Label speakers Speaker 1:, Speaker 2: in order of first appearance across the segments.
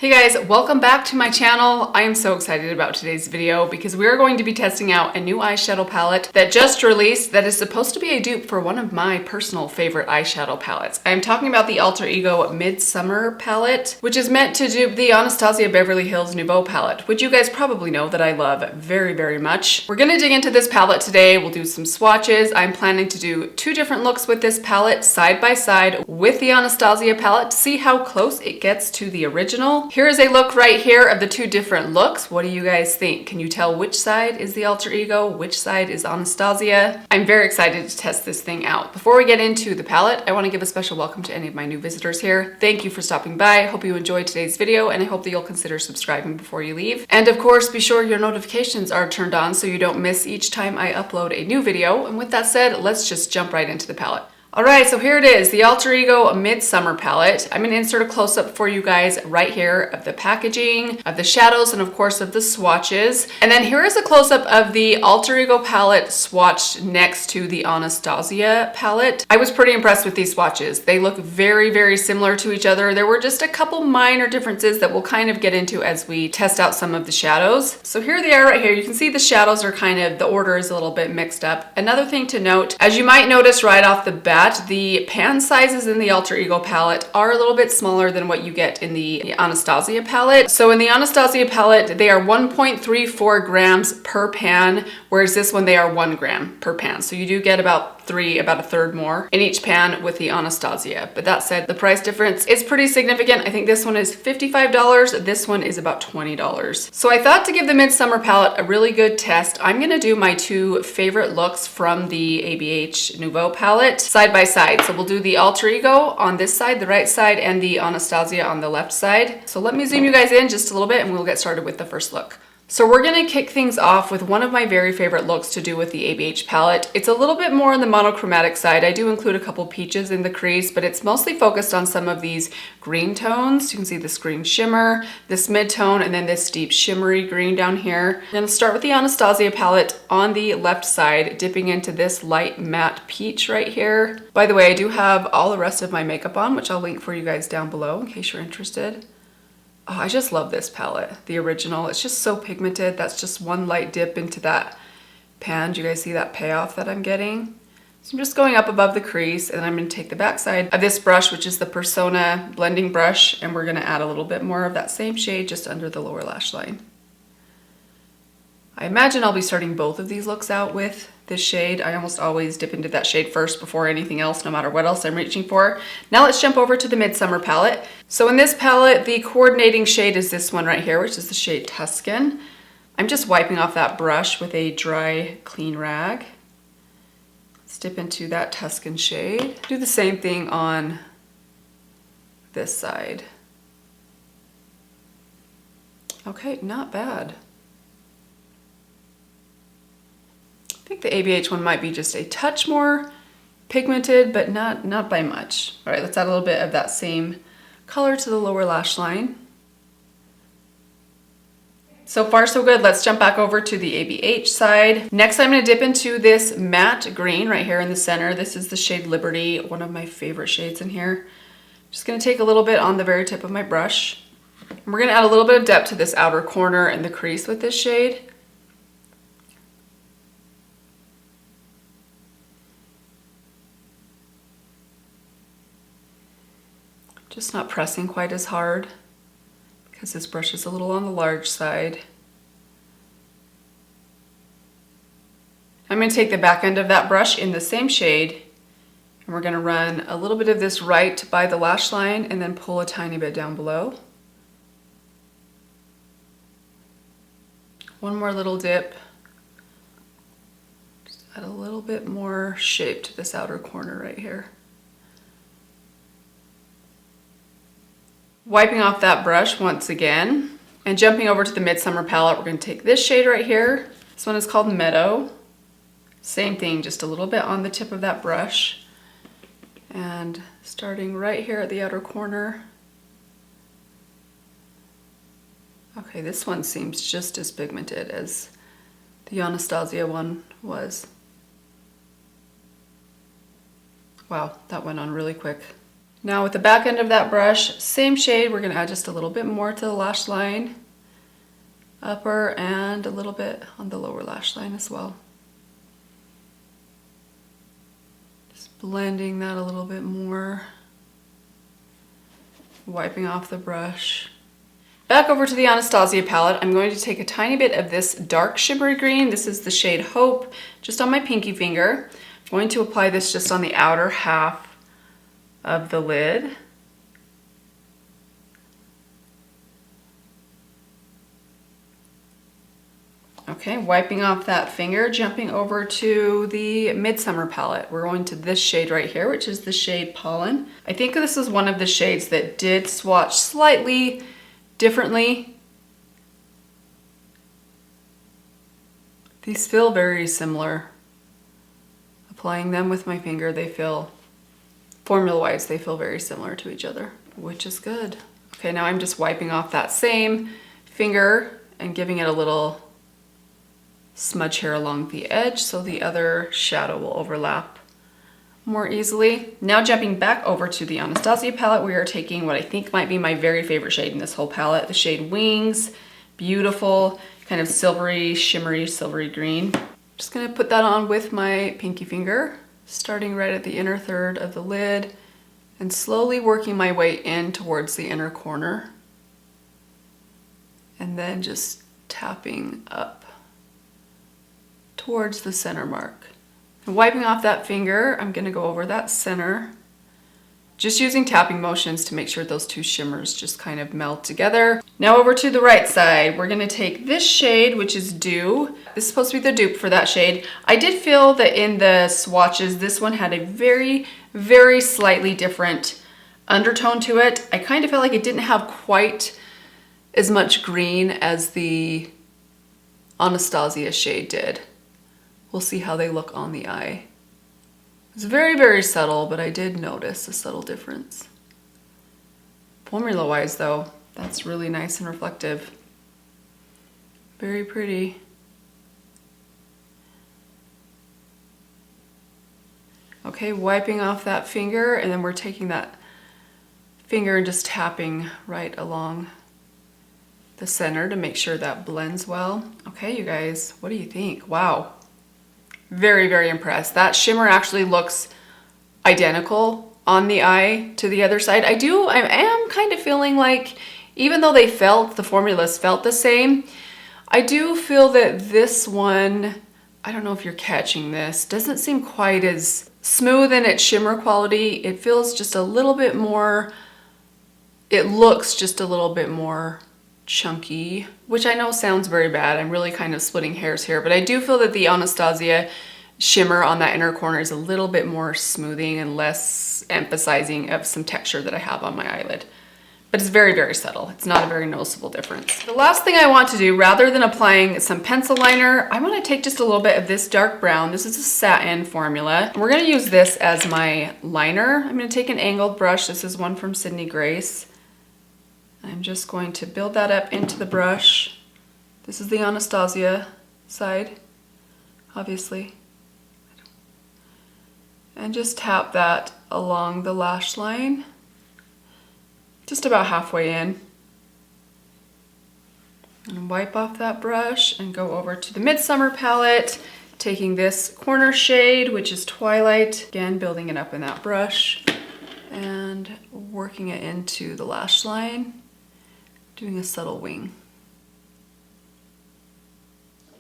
Speaker 1: Hey guys, welcome back to my channel. I am so excited about today's video because we're going to be testing out a new eyeshadow palette that just released that is supposed to be a dupe for one of my personal favorite eyeshadow palettes. I'm talking about the Alter Ego Midsummer palette, which is meant to dupe the Anastasia Beverly Hills Nouveau palette, which you guys probably know that I love very, very much. We're gonna dig into this palette today. We'll do some swatches. I'm planning to do two different looks with this palette side by side with the Anastasia palette to see how close it gets to the original. Here is a look right here of the two different looks. What do you guys think? Can you tell which side is the Alter Ego, which side is Anastasia? I'm very excited to test this thing out. Before we get into the palette, I want to give a special welcome to any of my new visitors here. Thank you for stopping by. Hope you enjoyed today's video, and I hope that you'll consider subscribing before you leave. And of course, be sure your notifications are turned on so you don't miss each time I upload a new video. And with that said, let's just jump right into the palette. All right, so here it is, the Alter Ego Midsummer palette. I'm gonna insert a close-up for you guys right here of the packaging, of the shadows, and of course of the swatches. And then here is a close-up of the Alter Ego palette swatched next to the Anastasia palette. I was pretty impressed with these swatches. They look very, very similar to each other. There were just a couple minor differences that we'll kind of get into as we test out some of the shadows. So here they are right here. You can see the shadows are kind of, the order is a little bit mixed up. Another thing to note, as you might notice right off the bat, the pan sizes in the Alter Ego palette are a little bit smaller than what you get in the Anastasia palette. So in the Anastasia palette, they are 1.34 grams per pan, whereas this one, they are 1 gram per pan. So you do get about a third more in each pan with the Anastasia. But that said, the price difference is pretty significant. I think this one is $55. This one is about $20. So I thought to give the Midsummer palette a really good test, I'm gonna do my two favorite looks from the ABH Nouveau palette side by side. So we'll do the Alter Ego on this side, the right side, and the Anastasia on the left side. So let me zoom you guys in just a little bit and we'll get started with the first look. So we're gonna kick things off with one of my very favorite looks to do with the ABH palette. It's a little bit more on the monochromatic side. I do include a couple peaches in the crease, but it's mostly focused on some of these green tones. You can see this green shimmer, this mid-tone, and then this deep shimmery green down here. I'm gonna start with the Anastasia palette on the left side, dipping into this light matte peach right here. By the way, I do have all the rest of my makeup on, which I'll link for you guys down below in case you're interested. Oh, I just love this palette, the original. It's just so pigmented. That's just one light dip into that pan. Do you guys see that payoff that I'm getting? So I'm just going up above the crease, and I'm gonna take the back side of this brush, which is the Persona blending brush, and we're gonna add a little bit more of that same shade just under the lower lash line. I imagine I'll be starting both of these looks out with this shade. I almost always dip into that shade first before anything else, no matter what else I'm reaching for. Now let's jump over to the Midsummer palette. So in this palette, the coordinating shade is this one right here, which is the shade Tuscan. I'm just wiping off that brush with a dry, clean rag. Let's dip into that Tuscan shade. Do the same thing on this side. Okay, not bad. I think the ABH one might be just a touch more pigmented, but not by much. All right, let's add a little bit of that same color to the lower lash line. So far, so good. Let's jump back over to the ABH side. Next, I'm gonna dip into this matte green right here in the center. This is the shade Liberty, one of my favorite shades in here. Just gonna take a little bit on the very tip of my brush. And we're gonna add a little bit of depth to this outer corner and the crease with this shade. Just not pressing quite as hard because this brush is a little on the large side. I'm going to take the back end of that brush in the same shade, and we're going to run a little bit of this right by the lash line and then pull a tiny bit down below. One more little dip. Just add a little bit more shape to this outer corner right here. Wiping off that brush once again and jumping over to the Midsummer palette, we're going to take this shade right here. This one is called Meadow. Same thing, just a little bit on the tip of that brush. And starting right here at the outer corner. Okay, this one seems just as pigmented as the Anastasia one was. Wow, that went on really quick. Now with the back end of that brush, same shade, we're gonna add just a little bit more to the lash line, upper, and a little bit on the lower lash line as well. Just blending that a little bit more, wiping off the brush. Back over to the Anastasia palette, I'm going to take a tiny bit of this dark shimmery green. This is the shade Hope, just on my pinky finger. I'm going to apply this just on the outer half of the lid. Okay, wiping off that finger, jumping over to the Midsummer palette. We're going to this shade right here, which is the shade Pollen. I think this is one of the shades that did swatch slightly differently. These feel very similar. Applying them with my finger, they feel, formula-wise, they feel very similar to each other, which is good. Okay, now I'm just wiping off that same finger and giving it a little smudge here along the edge so the other shadow will overlap more easily. Now jumping back over to the Anastasia palette, we are taking what I think might be my very favorite shade in this whole palette, the shade Wings. Beautiful, kind of silvery, shimmery, silvery green. Just gonna put that on with my pinky finger, starting right at the inner third of the lid and slowly working my way in towards the inner corner. And then just tapping up towards the center mark. And wiping off that finger, I'm gonna go over that center, just using tapping motions to make sure those two shimmers just kind of meld together. Now over to the right side, we're gonna take this shade, which is Dew. This is supposed to be the dupe for that shade. I did feel that in the swatches, this one had a very, very slightly different undertone to it. I kind of felt like it didn't have quite as much green as the Anastasia shade did. We'll see how they look on the eye. It's very, very subtle, but I did notice a subtle difference. Formula-wise though, that's really nice and reflective. Very pretty. Okay, wiping off that finger, and then we're taking that finger and just tapping right along the center to make sure that blends well. Okay, you guys, what do you think? Wow. Very, very impressed. That shimmer actually looks identical on the eye to the other side. I am kind of feeling like, even though the formulas felt the same, I do feel that this one, I don't know if you're catching this, doesn't seem quite as smooth in its shimmer quality. It feels just a little bit more, it looks just a little bit more chunky, which I know sounds very bad. I'm really kind of splitting hairs here, but I do feel that the Anastasia shimmer on that inner corner is a little bit more smoothing and less emphasizing of some texture that I have on my eyelid. But it's very, very subtle. It's not a very noticeable difference. The last thing I want to do, rather than applying some pencil liner, I want to take just a little bit of this dark brown. This is a satin formula. We're going to use this as my liner. I'm going to take an angled brush. This is one from Sydney Grace. I'm just going to build that up into the brush. This is the Anastasia side, obviously. And just tap that along the lash line, just about halfway in. And wipe off that brush and go over to the Midsummer palette, taking this corner shade, which is Twilight. Again, building it up in that brush and working it into the lash line. Doing a subtle wing.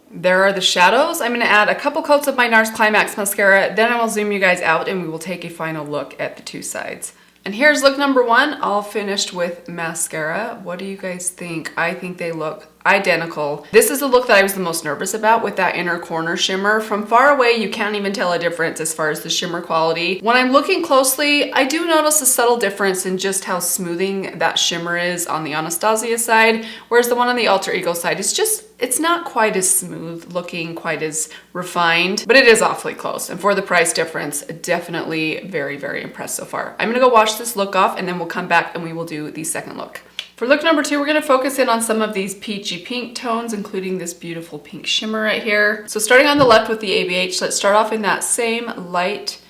Speaker 1: There are the shadows. I'm going to add a couple coats of my NARS Climax mascara, then I will zoom you guys out and we will take a final look at the two sides. And here's look number one, all finished with mascara. What do you guys think? I think they look identical. This is the look that I was the most nervous about, with that inner corner shimmer. From far away, you can't even tell a difference as far as the shimmer quality. When I'm looking closely, I do notice a subtle difference in just how smoothing that shimmer is on the Anastasia side, whereas the one on the Alter Ego side is just, it's not quite as smooth looking, quite as refined, but it is awfully close. And for the price difference, definitely very, very impressed so far. I'm gonna go wash this look off and then we'll come back and we will do the second look. For look number two, we're gonna focus in on some of these peachy pink tones, including this beautiful pink shimmer right here. So starting on the left with the ABH, let's start off in that same light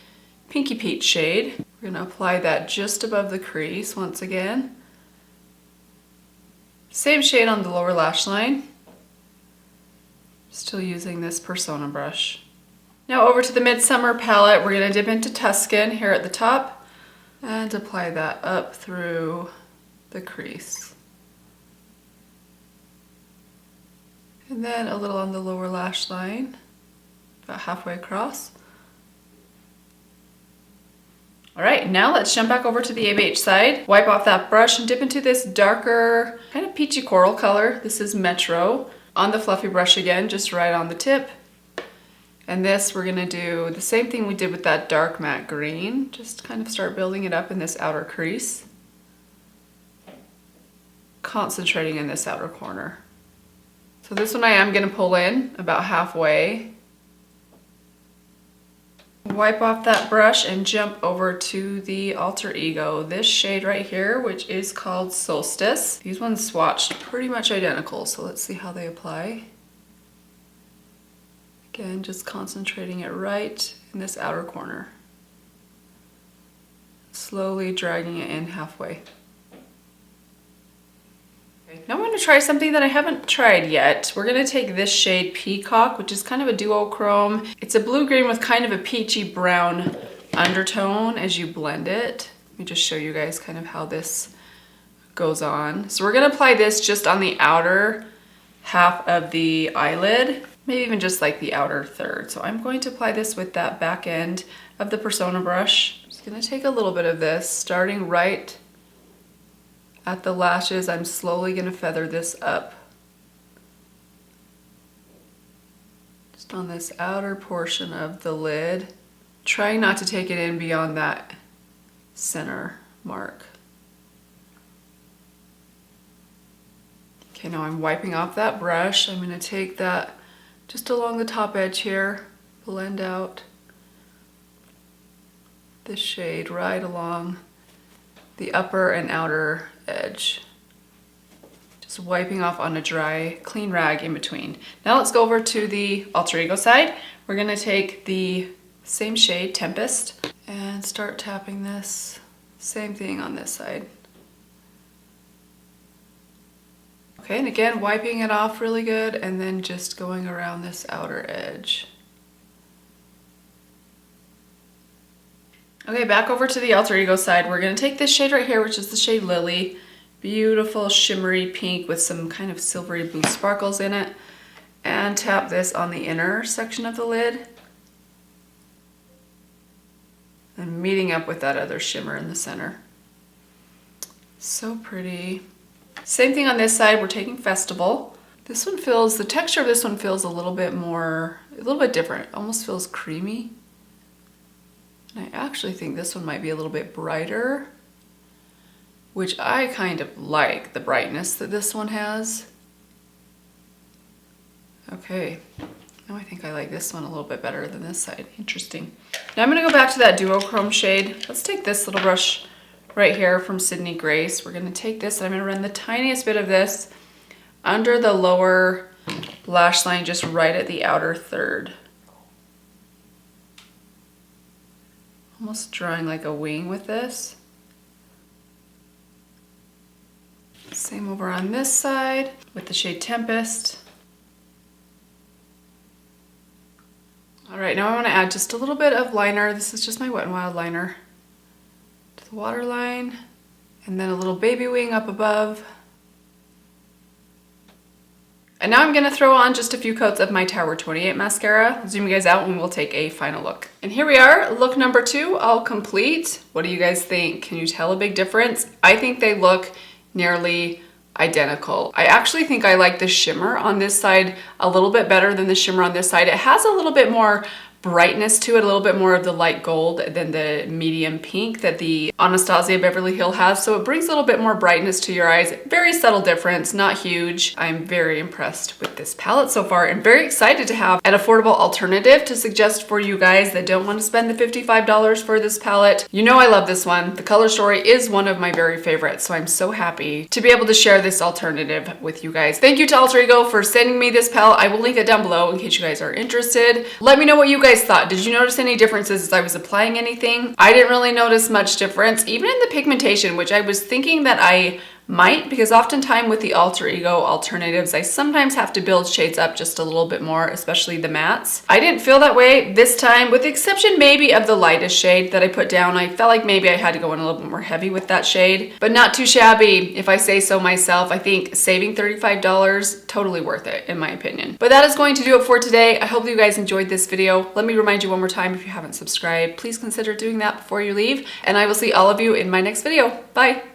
Speaker 1: pinky peach shade. We're gonna apply that just above the crease once again. Same shade on the lower lash line. Still using this Persona brush. Now over to the Midsummer palette, we're gonna dip into Tuscan here at the top and apply that up through the crease. And then a little on the lower lash line, about halfway across. All right, now let's jump back over to the ABH side, wipe off that brush and dip into this darker, kind of peachy coral color. This is Metro. On the fluffy brush again, just right on the tip. And this, we're gonna do the same thing we did with that dark matte green. Just kind of start building it up in this outer crease. Concentrating in this outer corner. So this one I am gonna pull in about halfway. Wipe off that brush and jump over to the Alter Ego. This shade right here, which is called Solstice. These ones swatched pretty much identical, so let's see how they apply. Again, just concentrating it right in this outer corner. Slowly dragging it in halfway. Now I'm going to try something that I haven't tried yet. We're going to take this shade Peacock, which is kind of a duochrome. It's a blue-green with kind of a peachy brown undertone as you blend it. Let me just show you guys kind of how this goes on. So we're going to apply this just on the outer half of the eyelid, maybe even just like the outer third. So I'm going to apply this with that back end of the Persona brush. I'm just going to take a little bit of this, starting right at the lashes. I'm slowly going to feather this up. Just on this outer portion of the lid. Trying not to take it in beyond that center mark. Okay, now I'm wiping off that brush. I'm going to take that just along the top edge here, blend out this shade right along the upper and outer edge. Just wiping off on a dry, clean rag in between. Now let's go over to the Alter Ego side. We're gonna take the same shade, Tempest, and start tapping this. Same thing on this side. Okay, and again, wiping it off really good, and then just going around this outer edge. Okay, back over to the Alter Ego side. We're gonna take this shade right here, which is the shade Lily. Beautiful shimmery pink with some kind of silvery blue sparkles in it. And tap this on the inner section of the lid. And meeting up with that other shimmer in the center. So pretty. Same thing on this side, we're taking Festival. This one feels, the texture of this one feels a little bit more, a little bit different. Almost feels creamy. And I actually think this one might be a little bit brighter, which I kind of like the brightness that this one has. Okay, now I think I like this one a little bit better than this side. Interesting. Now I'm gonna go back to that duochrome shade. Let's take this little brush right here from Sydney Grace. We're gonna take this and I'm gonna run the tiniest bit of this under the lower lash line, just right at the outer third. Almost drawing like a wing with this. Same over on this side with the shade Tempest. All right, now I want to add just a little bit of liner. This is just my Wet n Wild liner to the waterline, and then a little baby wing up above. And now I'm gonna throw on just a few coats of my Tower 28 mascara. I'll zoom you guys out and we'll take a final look. And here we are, look number 2, all complete. What do you guys think? Can you tell a big difference? I think they look nearly identical. I actually think I like the shimmer on this side a little bit better than the shimmer on this side. It has a little bit more brightness to it, a little bit more of the light gold than the medium pink that the Anastasia Beverly Hill has. So it brings a little bit more brightness to your eyes. Very subtle difference, not huge. I'm very impressed with this palette so far and very excited to have an affordable alternative to suggest for you guys that don't want to spend the $55 for this palette. You know I love this one. The color story is one of my very favorites, so I'm so happy to be able to share this alternative with you guys. Thank you to Alter Ego for sending me this palette. I will link it down below in case you guys are interested. Let me know what you guys guys thought. Did you notice any differences as I was applying anything? I didn't really notice much difference, even in the pigmentation, which I was thinking that I might, because oftentimes with the alter ego alternatives, I sometimes have to build shades up just a little bit more, especially the mattes. I didn't feel that way this time, with the exception maybe of the lightest shade that I put down. I felt like maybe I had to go in a little bit more heavy with that shade, but not too shabby if I say so myself. I think saving $35, totally worth it in my opinion. But that is going to do it for today. I hope you guys enjoyed this video. Let me remind you one more time, if you haven't subscribed, please consider doing that before you leave, and I will see all of you in my next video. Bye.